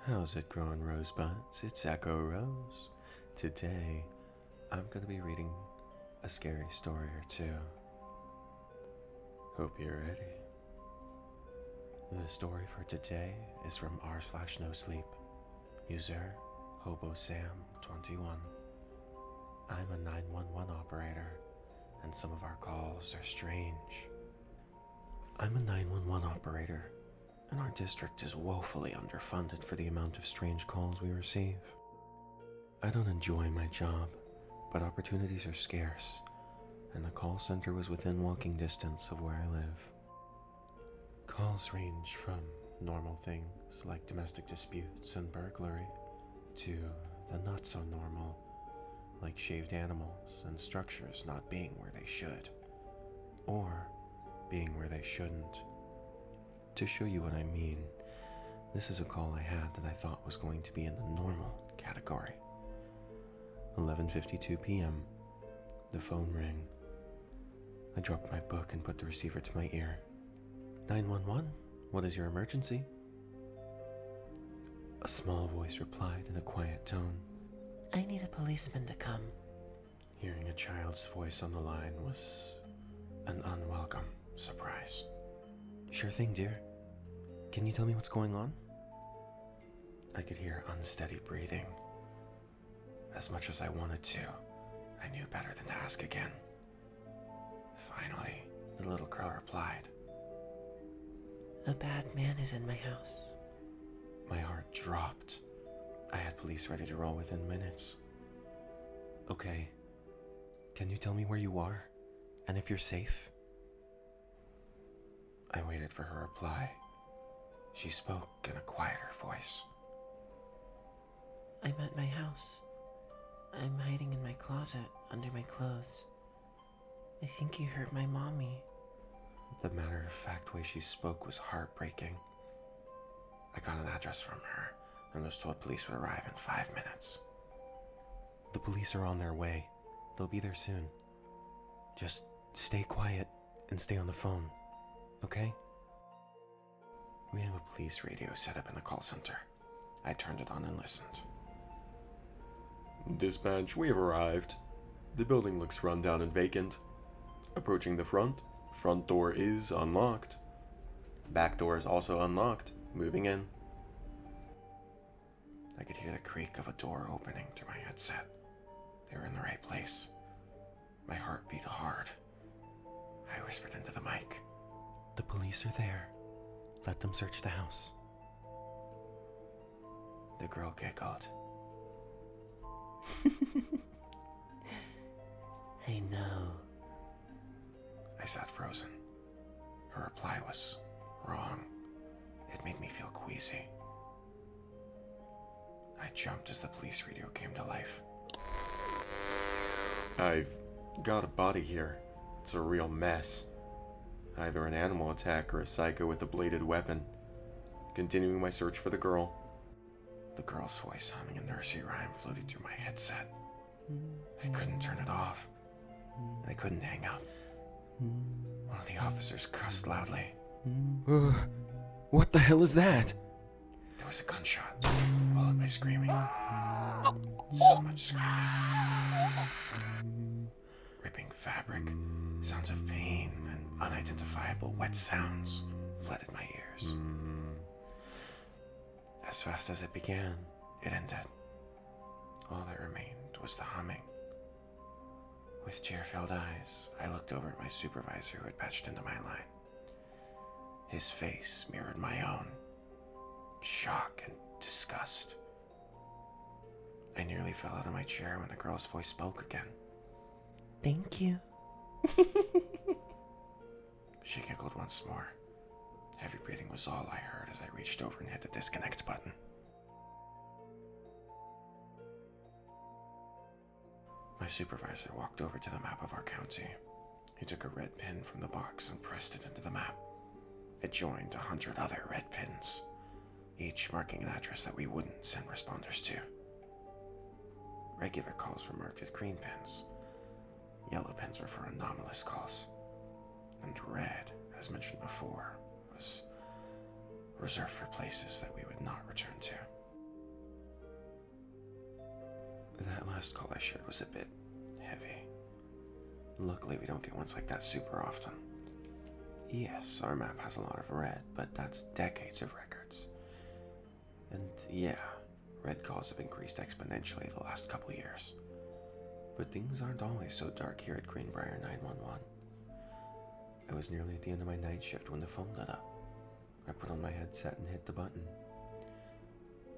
How's it growing, rosebuds? It's Echo Rose. Today, I'm going to be reading a scary story or two. Hope you're ready. The story for today is from r/NoSleep, user HoboSam21. I'm a 911 operator, and some of our calls are strange. I'm a 911 operator, and our district is woefully underfunded for the amount of strange calls we receive. I don't enjoy my job, but opportunities are scarce, and the call center was within walking distance of where I live. Calls range from normal things like domestic disputes and burglary to the not so normal, like shaved animals and structures not being where they should, or being where they shouldn't. To show you what I mean, this is a call I had that I thought was going to be in the normal category. 11:52 p.m. The phone rang. I dropped my book and put the receiver to my ear. 911, what is your emergency? A small voice replied in a quiet tone. I need a policeman to come. Hearing a child's voice on the line was an unwelcome surprise. Sure thing, dear. Can you tell me what's going on? I could hear unsteady breathing. As much as I wanted to, I knew better than to ask again. Finally, the little girl replied. A bad man is in my house. My heart dropped. I had police ready to roll within minutes. Okay, can you tell me where you are, and if you're safe? I waited for her reply. She spoke in a quieter voice. I'm at my house. I'm hiding in my closet under my clothes. I think you hurt my mommy. The matter-of-fact way she spoke was heartbreaking. I got an address from her and was told police would arrive in 5 minutes. The police are on their way. They'll be there soon. Just stay quiet and stay on the phone, okay? We have a police radio set up in the call center. I turned it on and listened. Dispatch, we have arrived. The building looks run down and vacant. Approaching the front. Front door is unlocked. Back door is also unlocked. Moving in. I could hear the creak of a door opening through my headset. They were in the right place. My heart beat hard. I whispered into the mic. The police are there. Let them search the house. The girl giggled. I know. I sat frozen. Her reply was wrong. It made me feel queasy. I jumped as the police radio came to life. I've got a body here. It's a real mess. Either an animal attack or a psycho with a bladed weapon. Continuing my search for the girl. The girl's voice humming a nursery rhyme floated through my headset. I couldn't turn it off. I couldn't hang up. One of the officers cussed loudly. What the hell is that? There was a gunshot, followed by screaming. So much screaming. Ripping fabric, sounds of pain, and unidentifiable wet sounds flooded my ears. As fast as it began, it ended. All that remained was the humming. With tear-filled eyes, I looked over at my supervisor who had patched into my line. His face mirrored my own. Shock and disgust. I nearly fell out of my chair when the girl's voice spoke again. Thank you. She giggled once more. Heavy breathing was all I heard as I reached over and hit the disconnect button. My supervisor walked over to the map of our county. He took a red pin from the box and pressed it into the map. It joined 100 other red pins, each marking an address that we wouldn't send responders to. Regular calls were marked with green pins. Yellow pins were for anomalous calls. And red, as mentioned before, was reserved for places that we would not return to. That last call I shared was a bit heavy. Luckily, we don't get ones like that super often. Yes, our map has a lot of red, but that's decades of records. And yeah, red calls have increased exponentially the last couple years. But things aren't always so dark here at Greenbrier 911. I was nearly at the end of my night shift when the phone lit up. I put on my headset and hit the button.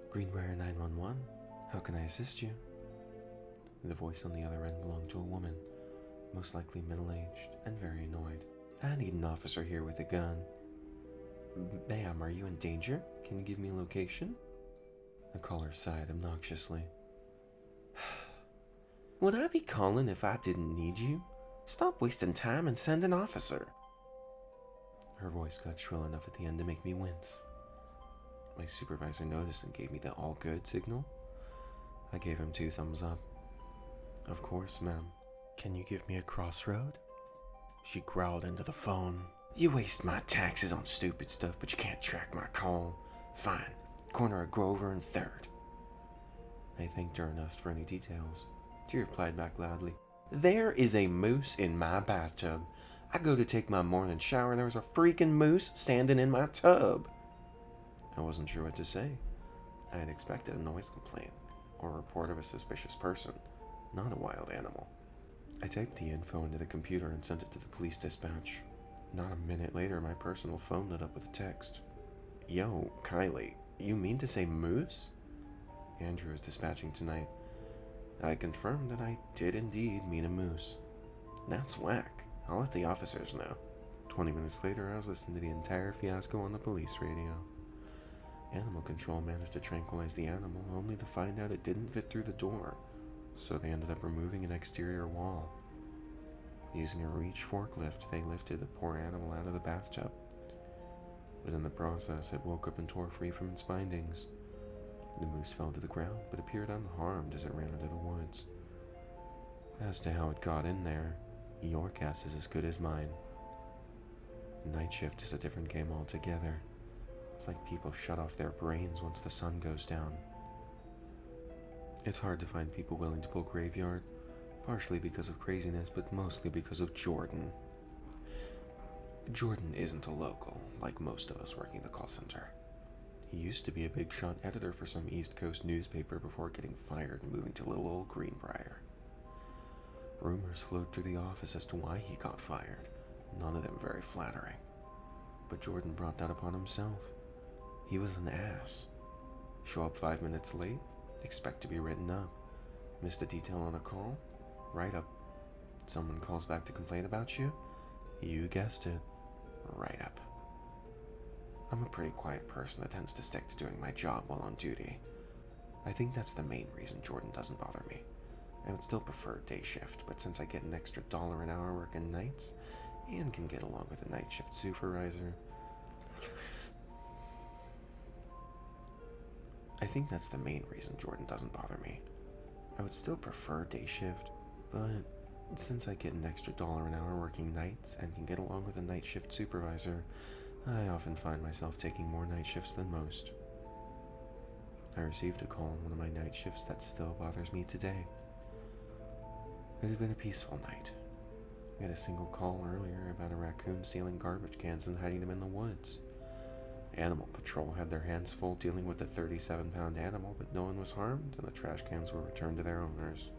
Greenbrier 911, how can I assist you? The voice on the other end belonged to a woman, most likely middle-aged and very annoyed. I need an officer here with a gun. Ma'am, are you in danger? Can you give me a location? The caller sighed obnoxiously. Would I be calling if I didn't need you? Stop wasting time and send an officer. Her voice got shrill enough at the end to make me wince. My supervisor noticed and gave me the all good signal. I gave him 2 thumbs up. Of course, ma'am. Can you give me a crossroad? She growled into the phone. You waste my taxes on stupid stuff, but you can't track my call. Fine. Corner of Grover and 3rd. I thanked her and asked for any details. She replied back loudly. There is a moose in my bathtub. I go to take my morning shower and there was a freaking moose standing in my tub. I wasn't sure what to say. I had expected a noise complaint or a report of a suspicious person, not a wild animal. I typed the info into the computer and sent it to the police dispatch. Not a minute later, my personal phone lit up with a text. Yo, Kylie, you mean to say moose? Andrew is dispatching tonight. I confirmed that I did indeed mean a moose. That's whack. I'll let the officers know. 20 minutes later, I was listening to the entire fiasco on the police radio. Animal control managed to tranquilize the animal, only to find out it didn't fit through the door, so they ended up removing an exterior wall. Using a reach forklift, they lifted the poor animal out of the bathtub. But in the process, it woke up and tore free from its bindings. The moose fell to the ground, but appeared unharmed as it ran into the woods. As to how it got in there, your guess is as good as mine. Night shift is a different game altogether. It's like people shut off their brains once the sun goes down. It's hard to find people willing to pull graveyard, partially because of craziness, but mostly because of Jordan. Jordan isn't a local, like most of us working the call center. He used to be a big shot editor for some East Coast newspaper before getting fired and moving to little old Greenbrier. Rumors flowed through the office as to why he got fired, none of them very flattering. But Jordan brought that upon himself. He was an ass. Show up 5 minutes late, expect to be written up. Missed a detail on a call, write up. Someone calls back to complain about you, you guessed it, write up. I'm a pretty quiet person that tends to stick to doing my job while on duty. I think that's the main reason Jordan doesn't bother me. I would still prefer day shift, but since I get an extra $1 an hour working nights, and can get along with a night shift supervisor, I think that's the main reason Jordan doesn't bother me. I would still prefer day shift, but since I get an extra $1 an hour working nights and can get along with a night shift supervisor, I often find myself taking more night shifts than most. I received a call on one of my night shifts that still bothers me today. It had been a peaceful night. We had a single call earlier about a raccoon stealing garbage cans and hiding them in the woods. Animal Patrol had their hands full dealing with the 37-pound animal, but no one was harmed and the trash cans were returned to their owners.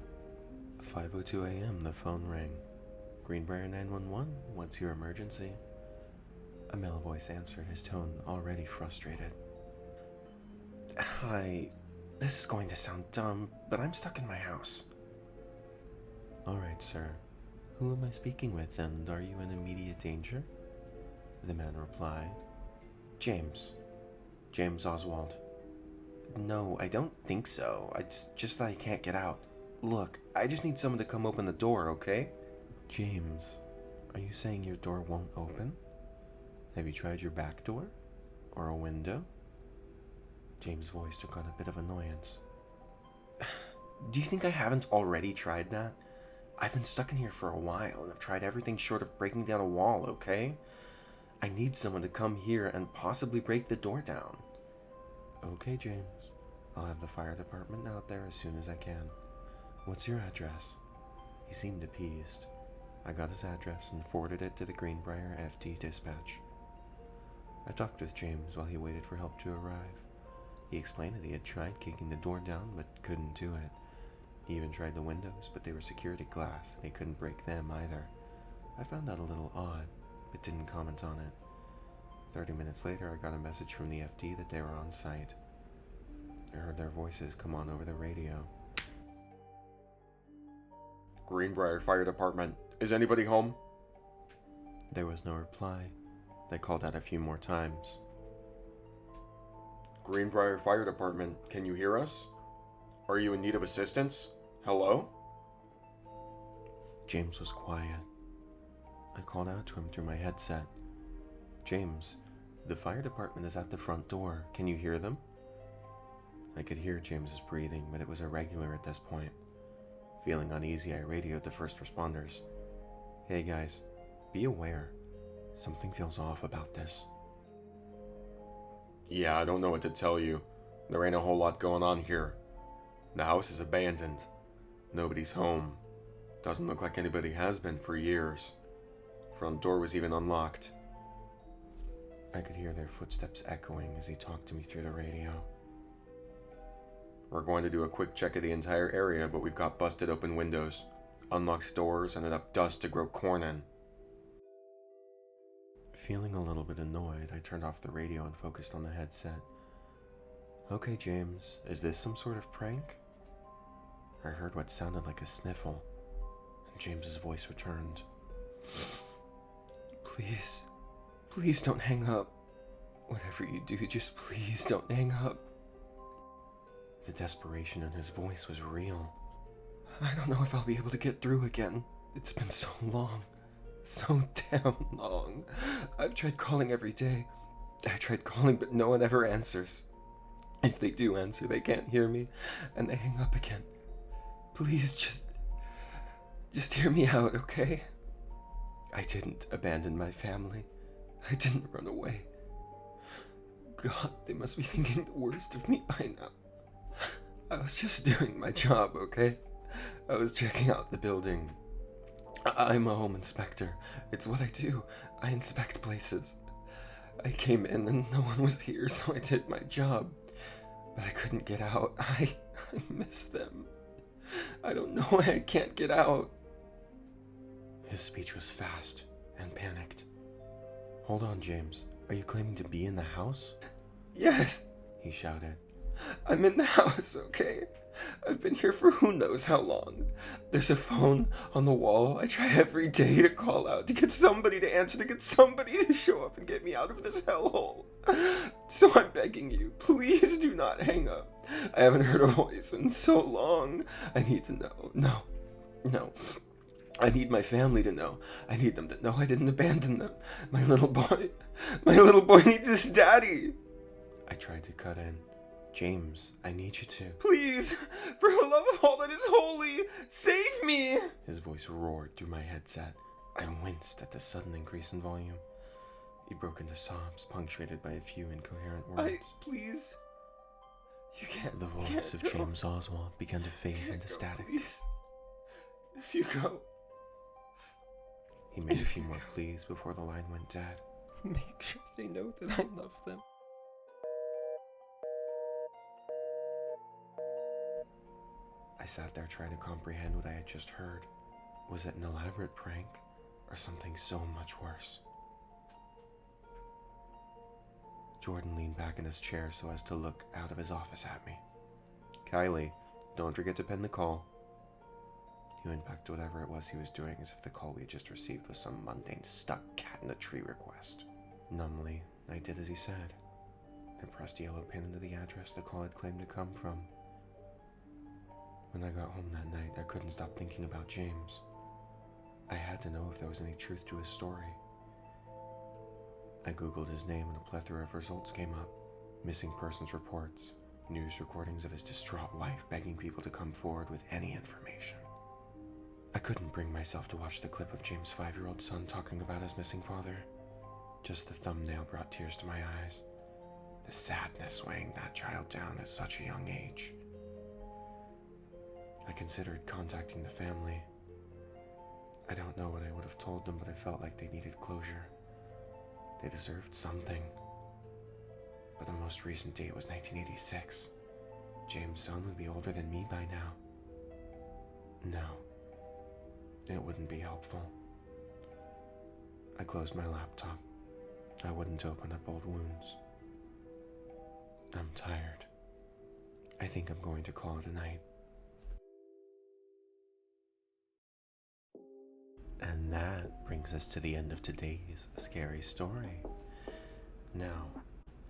5:02 a.m. the phone rang. Greenbrier 911, what's your emergency? A male voice answered, his tone already frustrated. Hi, this is going to sound dumb, but I'm stuck in my house. Alright, sir. Who am I speaking with, and are you in immediate danger? The man replied. James Oswald. No, I don't think so. It's just that I can't get out. Look, I just need someone to come open the door, okay? James, are you saying your door won't open? Have you tried your back door? Or a window? James' voice took on a bit of annoyance. Do you think I haven't already tried that? I've been stuck in here for a while and I've tried everything short of breaking down a wall, okay? I need someone to come here and possibly break the door down. Okay, James. I'll have the fire department out there as soon as I can. "What's your address?" He seemed appeased. I got his address and forwarded it to the Greenbrier FD dispatch. I talked with James while he waited for help to arrive. He explained that he had tried kicking the door down but couldn't do it. He even tried the windows, but they were security glass and he couldn't break them either. I found that a little odd, but didn't comment on it. 30 minutes later, I got a message from the FD that they were on site. I heard their voices come on over the radio. "Greenbrier Fire Department, is anybody home?" There was no reply. They called out a few more times. "Greenbrier Fire Department, can you hear us? Are you in need of assistance? Hello?" James was quiet. I called out to him through my headset. "James, the fire department is at the front door. Can you hear them?" I could hear James's breathing, but it was irregular at this point. Feeling uneasy, I radioed the first responders. "Hey guys, be aware. Something feels off about this." "Yeah, I don't know what to tell you. There ain't a whole lot going on here. The house is abandoned. Nobody's home. Doesn't look like anybody has been for years. Front door was even unlocked." I could hear their footsteps echoing as he talked to me through the radio. "We're going to do a quick check of the entire area, but we've got busted open windows, unlocked doors, and enough dust to grow corn in." Feeling a little bit annoyed, I turned off the radio and focused on the headset. "Okay, James, is this some sort of prank?" I heard what sounded like a sniffle, and James's voice returned. "Please, please don't hang up. Whatever you do, just please don't hang up." The desperation in his voice was real. "I don't know if I'll be able to get through again. It's been so long. So damn long. I've tried calling every day. I tried calling, but no one ever answers. If they do answer, they can't hear me, and they hang up again. Please, just hear me out, okay? I didn't abandon my family. I didn't run away. God, they must be thinking the worst of me by now. I was just doing my job, okay? I was checking out the building. I'm a home inspector. It's what I do. I inspect places. I came in and no one was here, so I did my job. But I couldn't get out. I miss them. I don't know why I can't get out." His speech was fast and panicked. "Hold on, James. Are you claiming to be in the house?" "Yes," he shouted. "I'm in the house, okay? I've been here for who knows how long. There's a phone on the wall. I try every day to call out, to get somebody to answer, to get somebody to show up and get me out of this hellhole. So I'm begging you, please do not hang up. I haven't heard a voice in so long. I need to know. No. I need my family to know. I need them to know I didn't abandon them. My little boy needs his daddy." I tried to cut in. "James, I need you to..." "Please, for the love of all that is holy, save me!" His voice roared through my headset. I winced at the sudden increase in volume. He broke into sobs, punctuated by a few incoherent words. Please, you can't. The voice of James Oswald began to fade into static. "Please, if you go..." He made a few more pleas before the line went dead. "Make sure they know that I love them." I sat there trying to comprehend what I had just heard. Was it an elaborate prank, or something so much worse? Jordan leaned back in his chair so as to look out of his office at me. "Kylie, don't forget to pin the call." He went back to whatever it was he was doing, as if the call we had just received was some mundane stuck cat in a tree request. Numbly, I did as he said. I pressed a yellow pin into the address the call had claimed to come from. When I got home that night, I couldn't stop thinking about James. I had to know if there was any truth to his story. I googled his name and a plethora of results came up. Missing persons reports, news recordings of his distraught wife begging people to come forward with any information. I couldn't bring myself to watch the clip of James' 5-year-old son talking about his missing father. Just the thumbnail brought tears to my eyes. The sadness weighing that child down at such a young age. I considered contacting the family. I don't know what I would have told them, but I felt like they needed closure. They deserved something. But the most recent date was 1986. James' son would be older than me by now. No, it wouldn't be helpful. I closed my laptop. I wouldn't open up old wounds. I'm tired. I think I'm going to call it a night. And that brings us to the end of today's scary story. Now,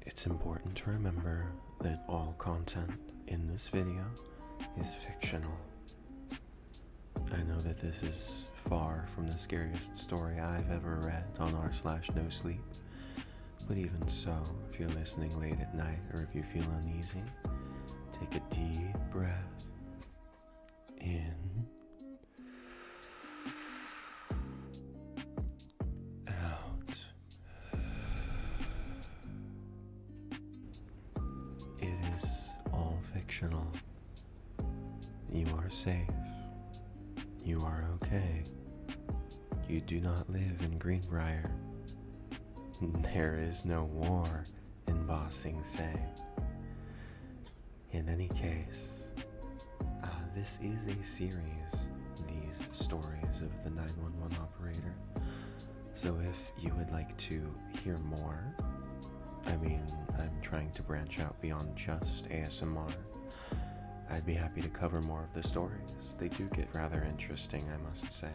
it's important to remember that all content in this video is fictional. I know that this is far from the scariest story I've ever read on r/NoSleep, but even so, if you're listening late at night or if you feel uneasy, take a deep breath in, out. It is all fictional. You are safe. You are okay. You do not live in Greenbrier. There is no war in Bossing Say. In any case, this is a series, these stories of the 911 operator. So if you would like to hear more, I'm trying to branch out beyond just ASMR. I'd be happy to cover more of the stories. They do get rather interesting, I must say.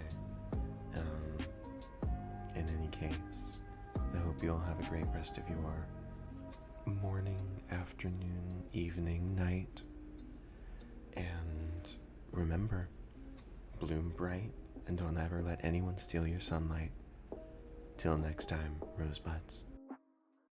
In any case, I hope you all have a great rest of your morning, afternoon, evening, night. And remember, bloom bright and don't ever let anyone steal your sunlight. Till next time, rosebuds.